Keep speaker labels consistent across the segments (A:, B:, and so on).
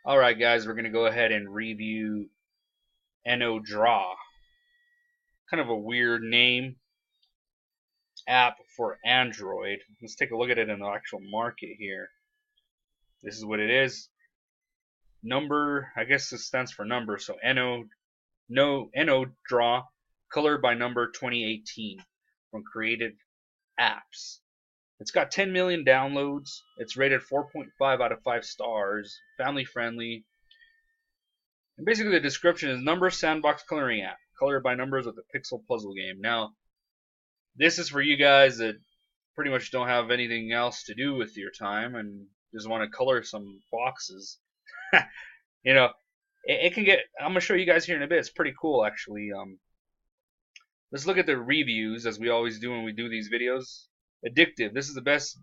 A: Alright guys, we're going to go ahead and review No.Draw. Kind of a weird name app for Android. Let's take a look at it in the actual market here. This is what it is. Number, I guess this stands for number, so No.Draw, color by number 2018 from Creative Apps. It's got 10 million downloads. It's rated 4.5 out of 5 stars. Family friendly. And basically the description is number sandbox coloring app. Colored by numbers with a pixel puzzle game. Now, this is for you guys that pretty much don't have anything else to do with your time and just want to color some boxes. You know, it can get, I'm going to show you guys here in a bit. It's pretty cool actually. Let's look at the reviews as we always do when we do these videos. Addictive. This is the best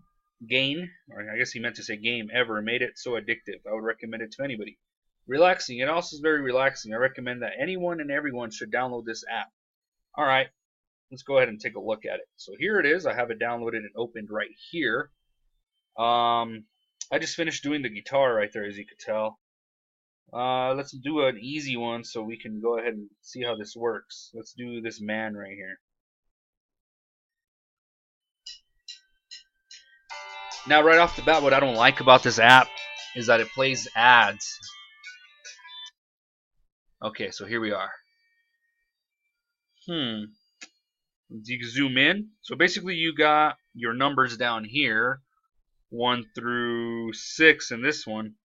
A: game, or I guess he meant to say game ever. Made it so addictive. I would recommend it to anybody. Relaxing. It also is very relaxing. I recommend that anyone and everyone should download this app. Alright, let's go ahead and take a look at it. So here it is. I have it downloaded and opened right here. I just finished doing the guitar right there, as you could tell. Let's do an easy one so we can go ahead and see how this works. Let's do this man right here. Now right off the bat, what I don't like about this app is that it plays ads. Okay, so here we are. You can zoom in. So basically you got your numbers down here, 1 through 6 in this one.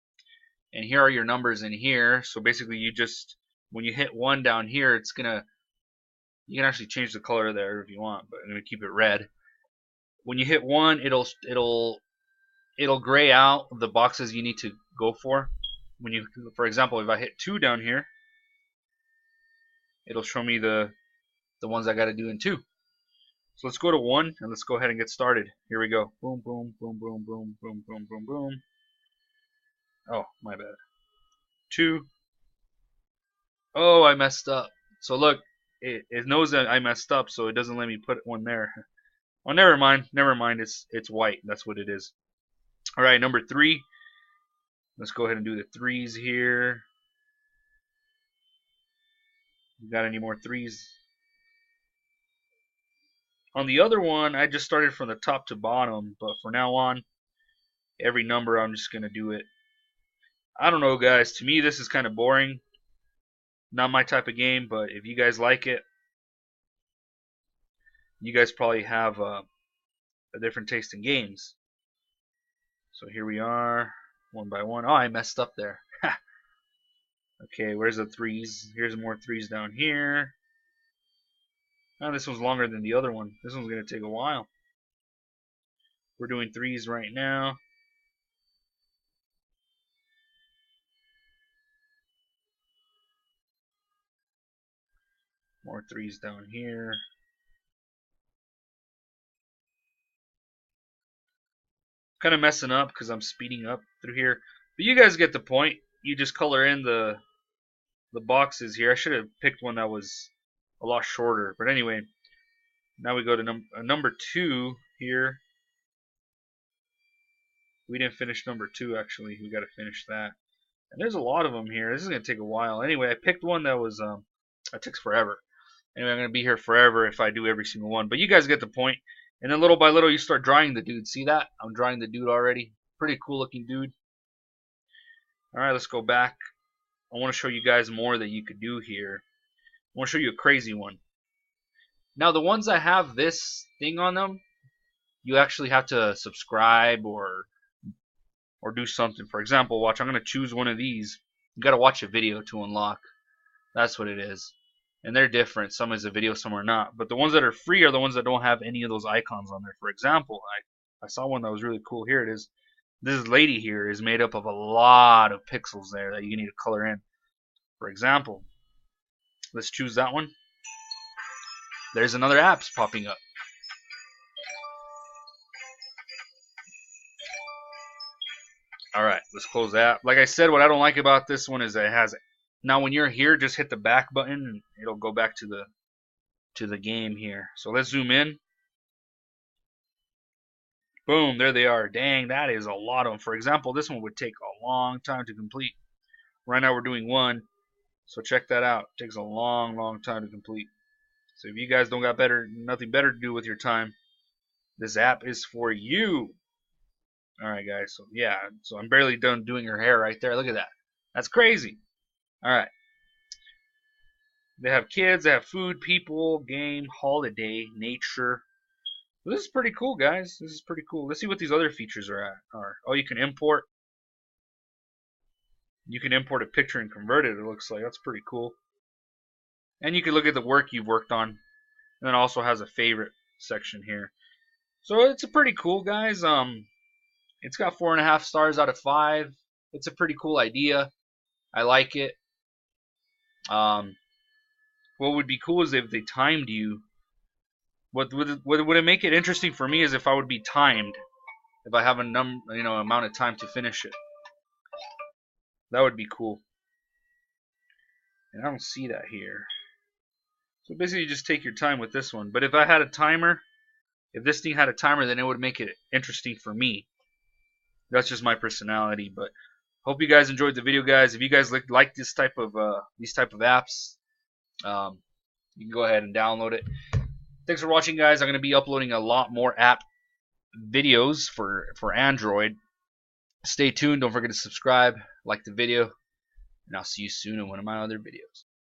A: And here are your numbers in here. So basically you just, when you hit 1 down here, it's gonna, you can actually change the color there if you want, but I'm gonna keep it red. When you hit 1, it'll gray out the boxes you need to go for. When you, for example, if I hit 2 down here, it'll show me the ones I got to do in 2. So let's go to 1 and let's go ahead and get started. Here we go. Boom, boom, boom, boom, boom, boom, boom, boom, boom. Oh, my bad. 2. Oh, I messed up. So look, it knows that I messed up, so it doesn't let me put 1 there. Oh, never mind. Never mind. It's white. That's what it is. All right, number 3. Let's go ahead and do the 3s here. You got any more 3s? On the other one, I just started from the top to bottom, but from now on, every number I'm just going to do it. I don't know, guys. To me, this is kind of boring. Not my type of game, but if you guys like it, you guys probably have a different taste in games. So here we are, 1 by 1. Oh, I messed up there. Okay, where's the 3s? Here's more 3s down here. Oh, this one's longer than the other one. This one's going to take a while. We're doing 3s right now. More 3s down here. Kind of messing up because I'm speeding up through here. But you guys get the point. You just color in the boxes here. I should have picked one that was a lot shorter. But anyway, now we go to number 2 here. We didn't finish number 2 actually. We got to finish that. And there's a lot of them here. This is going to take a while. Anyway, I picked one that was that takes forever. Anyway, I'm going to be here forever if I do every single one. But you guys get the point. And then little by little you start drawing the dude. See that? I'm drawing the dude already. Pretty cool looking dude. Alright, let's go back. I want to show you guys more that you could do here. I want to show you a crazy one. Now the ones that have this thing on them, you actually have to subscribe or do something. For example, watch, I'm going to choose one of these. You got to watch a video to unlock. That's what it is. And they're different. Some is a video, some are not. But the ones that are free are the ones that don't have any of those icons on there. For example, I saw one that was really cool. Here it is. This lady here is made up of a lot of pixels there that you need to color in. For example, let's choose that one. There's another apps popping up. Alright, let's close that. Like I said, what I don't like about this one is that it has, now when you're here, just hit the back button and it'll go back to the game here. So let's zoom in. Boom, there they are. Dang, that is a lot of them. For example, this one would take a long time to complete. Right now we're doing 1, so check that out. It takes a long time to complete. So if you guys don't got nothing better to do with your time, this app is for you. Alright guys, so yeah, so I'm barely done doing her hair right there. Look at that. That's crazy. Alright. They have kids, they have food, people, game, holiday, nature. So this is pretty cool, guys. This is pretty cool. Let's see what these other features are. Oh, you can import. You can import a picture and convert it, it looks like. That's pretty cool. And you can look at the work you've worked on. And then it also has a favorite section here. So it's a pretty cool, guys. It's got 4.5 stars out of 5. It's a pretty cool idea. I like it. What would be cool is if they timed you. What would it make it interesting for me is if I would be timed. If I have a amount of time to finish it. That would be cool. And I don't see that here. So basically you just take your time with this one. But if I had a timer, if this thing had a timer, then it would make it interesting for me. That's just my personality. But hope you guys enjoyed the video, guys. If you guys like this type of apps, you can go ahead and download it. Thanks for watching, guys. I'm going to be uploading a lot more app videos for Android. Stay tuned. Don't forget to subscribe, like the video, and I'll see you soon in one of my other videos.